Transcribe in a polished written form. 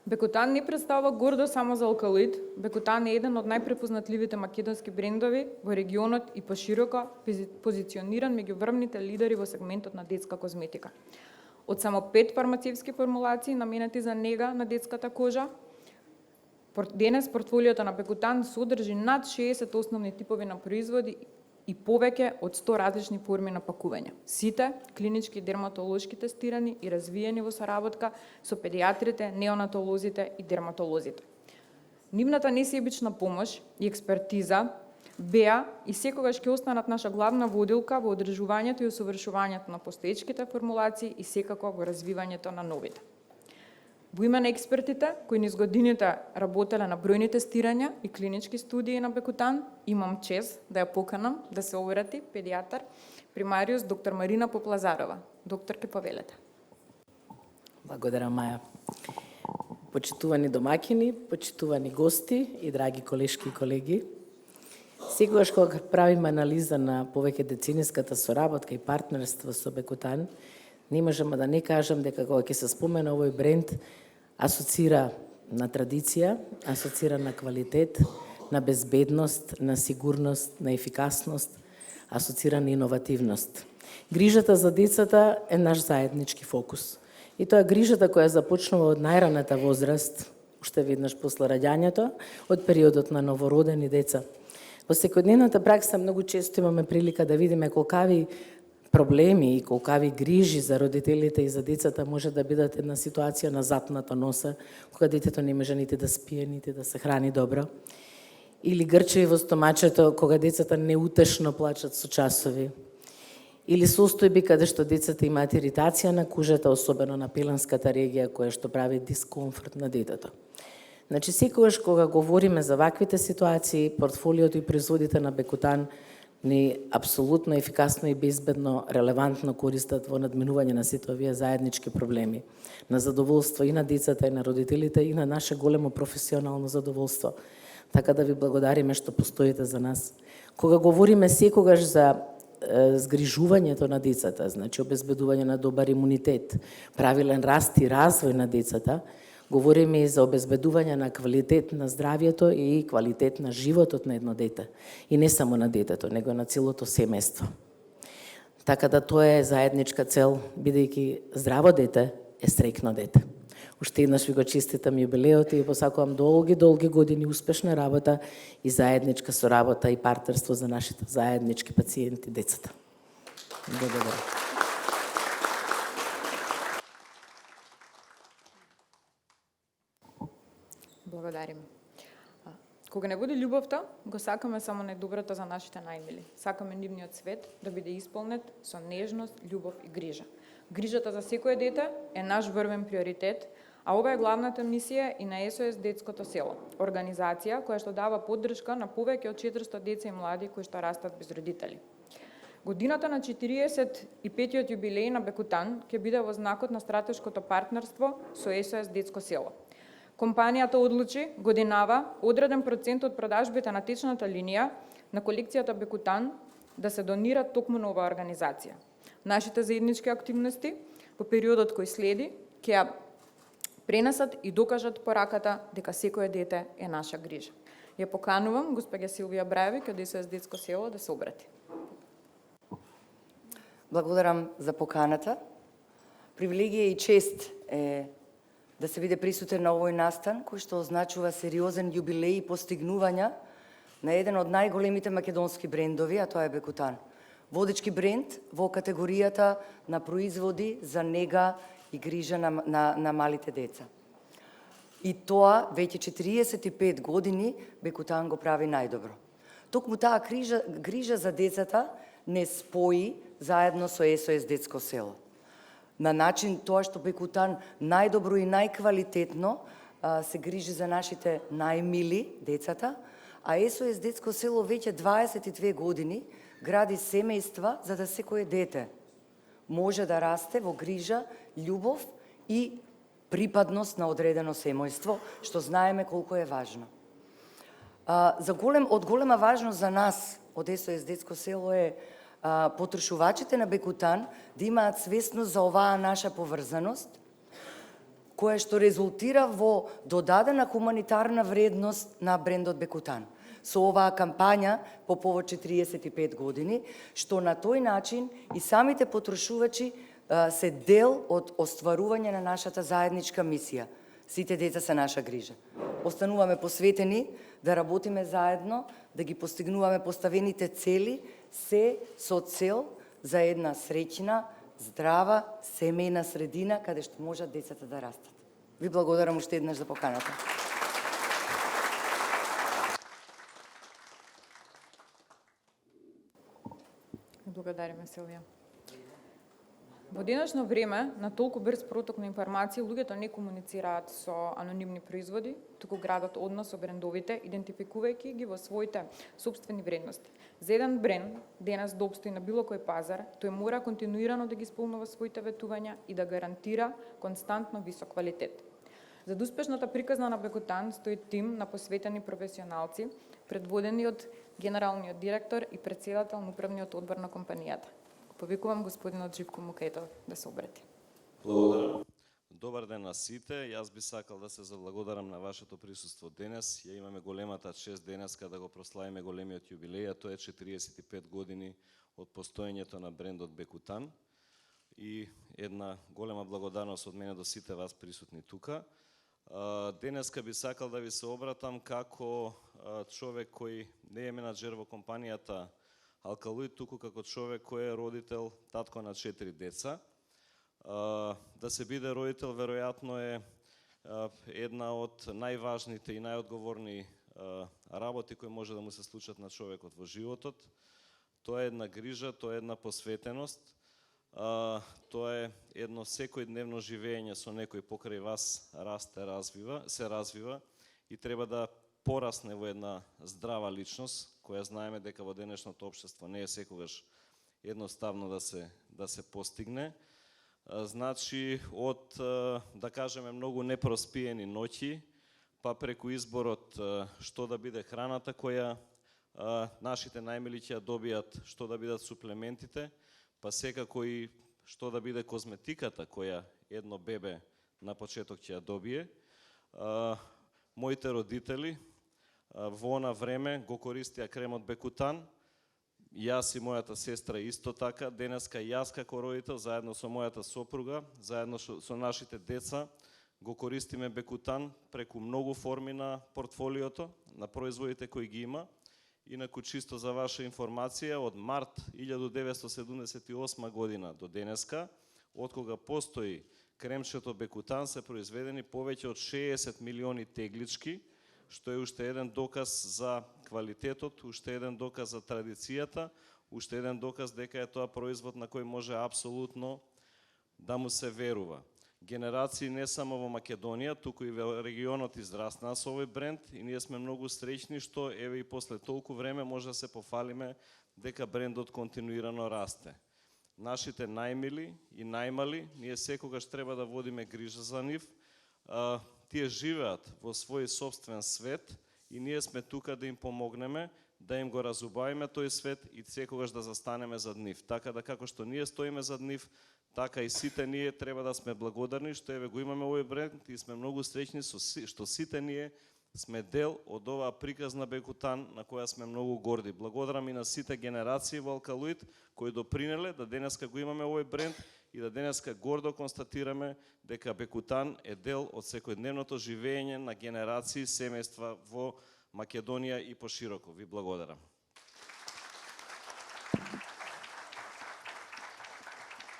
Бекутан не представува гордо само за алкалоид, Бекутан е еден од најпрепознатливите македонски брендови во регионот и пошироко позициониран меѓу врвните лидери во сегментот на детска козметика. Од само 5 фармацевтски формулации наменети за нега на детската кожа, денес портфолиото на Бекутан содржи над 60 основни типови на производи и повеќе од 100 различни форми на пакување. Сите клинички и дерматолошки тестирани и развиени во соработка со педиатрите, неонатолозите и дерматолозите. Нивната несебична помош и експертиза беа и секогаш ќе останат наша главна водилка во одржувањето и усовршувањето на постоечките формулации и секако во развивањето на новите. Во име на експертите, кои низ годините работеле на бројни тестирања и клинички студии на Бекутан, имам чест да ја поканам да се обрати педиатар примариус доктор Марина Поплазарова. Доктор, ке повелете. Благодарам, Маја. Почитувани домакини, почитувани гости и драги колешки и колеги, секогаш кога правиме анализа на повеќе децениската соработка и партнерство со Бекутан, не можеме да не кажам дека кога ќе се спомена овој бренд, асоцира на традиција, асоцира на квалитет, на безбедност, на сигурност, на ефикасност, асоцира на иновативност. Грижата за децата е наш заеднички фокус. И тоа е грижата која започнува од најраната возраст, уште веднаш после раѓањето, од периодот на новородени деца. Во секојдневната пракса многу често имаме прилика да видиме колкави проблеми и колкави грижи за родителите и за децата може да бидат една ситуација на затната носа, кога детето не може нити да спие, нити да се храни добро. Или грчеви во стомачето, кога децата неутешно плачат со часови. Или состојби каде што децата имаат иритација на кожата, особено на пеленската регија, која што прави дискомфорт на детето. Значи, секогаш кога говориме за ваквите ситуации, портфолиото и производите на Бекутан ни апсолутно ефикасно и безбедно, релевантно користат во надминување на сите овие заеднички проблеми. На задоволство и на децата, и на родителите, и на наше големо професионално задоволство. Така да ви благодариме што постоите за нас. Кога говориме секогаш за згрижувањето на децата, значи обезбедување на добар имунитет, правилен раст и развој на децата, говориме и за обезбедување на квалитет на здравието и квалитет на животот на едно дете. И не само на детето, него на целото семејство. Така да тоа е заедничка цел, бидејќи здраво дете е среќно дете. Уште еднаш ви го честитам јубилеот и посакувам долги години успешна работа и заедничка соработа и партнерство за нашите заеднички пациенти, децата. Благодарам. Благодарим. Кога не води љубовта, го сакаме само најдоброто за нашите најмили. Сакаме нивниот свет да биде исполнет со нежност, љубов и грижа. Грижата за секое дете е наш врвен приоритет, а ова е главната мисија и на СОС Детското село, организација која што дава поддршка на повеќе од 400 деца и млади кои што растат без родители. Годината на 45-тиот јубилеј на Бекутан ќе биде во знакот на стратешкото партнерство со СОС Детско село. Компанијата одлучи годинава одреден процент од продажбите на течната линија на колекцијата Бекутан да се донират токму на оваа организација. Нашите заеднички активности во периодот кој следи ќе ја пренесат и докажат пораката дека секое дете е наша грижа. Ја поканувам госпоѓа Силвија Браевик од СОС Детско село да се обрати. Благодарам за поканата. Привилегија и чест е да се биде присутен на овој настан, кој што означува сериозен јубилеј и постигнувања на еден од најголемите македонски брендови, а тоа е Бекутан. Водечки бренд во категоријата на производи за нега и грижа на малите деца. И тоа веќе 45 години Бекутан го прави најдобро. Токму таа грижа за децата не спои заедно со СОС Детско село. На начин тоа што Бекутан најдобро и најквалитетно се грижи за нашите најмили, децата, а СОС Детско село веќе 22 години гради семејства за да секое дете може да расте во грижа, љубов и припадност на одредено семејство, што знаеме колку е важно. Од голема важност за нас од СОС Детско село е потрошувачите на Бекутан да имаат свесност за оваа наша поврзаност, која што резултира во додадена хуманитарна вредност на брендот Бекутан. Со оваа кампања по повод 45 години, што на тој начин и самите потрошувачи се дел од остварување на нашата заедничка мисија. Сите деца се наша грижа. Остануваме посветени да работиме заедно, да ги постигнуваме поставените цели, се со цел за една среќна, здрава, семејна средина каде што можат децата да растат. Ви благодарам уште еднаш за поканата. Благодариме, Силвија. Во денешно време, на толку брз проток на информации, луѓето не комуницираат со анонимни производи, туку градат однос со брендовите, идентификувајќи ги во своите сопствени вредности. За еден бренд денес да опстои на било кој пазар, тој мора континуирано да ги исполнува своите ветувања и да гарантира константно висок квалитет. За успешната приказна на Бекутан стои тим на посветени професионалци, предводени од генералниот директор и претседател на управниот одбор на компанијата. Повикувам господинот Живко Мукетов да се обрати. Благодарам. Добар ден на сите. Јас би сакал да се заблагодарам на вашето присуство денес. Ја имаме големата чест денеска да го прославиме големиот јубилеј, а тоа е 45 години од постоењето на брендот Бекутан. И една голема благодарност од мене до сите вас присутни тука. Денеска би сакал да ви се обратам како човек кој не е менаџер во компанијата Алкалоид, туку како човек кој е родител, татко на 4 деца. Да се биде родител веројатно е една од најважните и најодговорни работи кои може да му се случат на човекот во животот. Тоа е една грижа, тоа е една посветеност, тоа е едно секојдневно живење со некој покрај вас се развива и треба да порасне во една здрава личност, која знаеме дека во денешното општество не е секогаш едноставно да се постигне. Значи, од, да кажеме, многу непроспиени ноќи, па преку изборот што да биде храната која нашите најмили ќе ја добијат, што да бидат суплементите, па секако и што да биде козметиката која едно бебе на почеток ќе ја добие. Моите родители во она време го користија кремот Бекутан, јас и мојата сестра исто така. Денеска јас како родител, заедно со мојата сопруга, заедно со нашите деца, го користиме Бекутан преку многу форми на портфолиото, на производите кои ги има. Инаку, чисто за ваша информација, од март 1978 година до денеска, откога постои кремчето Бекутан, се произведени повеќе од 60 милиони теглички, што е уште еден доказ за квалитетот, уште еден доказ за традицијата, уште еден доказ дека е тоа производ на кој може апсолутно да му се верува. Генерации не само во Македонија, туку и во регионот израснаа со овој бренд и ние сме многу среќни што еве и после толку време може да се пофалиме дека брендот континуирано расте. Нашите најмили и најмали, ние секогаш треба да водиме грижа за нив. Тие живеат во свој собствен свет и ние сме тука да им помогнеме, да им го разубавиме тој свет и секогаш да застанеме зад нив. Така да како што ние стоиме зад нив, така и сите ние треба да сме благодарни што еве го имаме овој бренд и сме многу среќни што сите ние сме дел од оваа приказна Бекутан на која сме многу горди. Благодарам и на сите генерации во Алкалоид кои допринеле да денеска го имаме овој бренд и да денеска гордо констатираме дека Бекутан е дел од секојдневното живење на генерации семејства во Македонија и пошироко. Ви благодарам.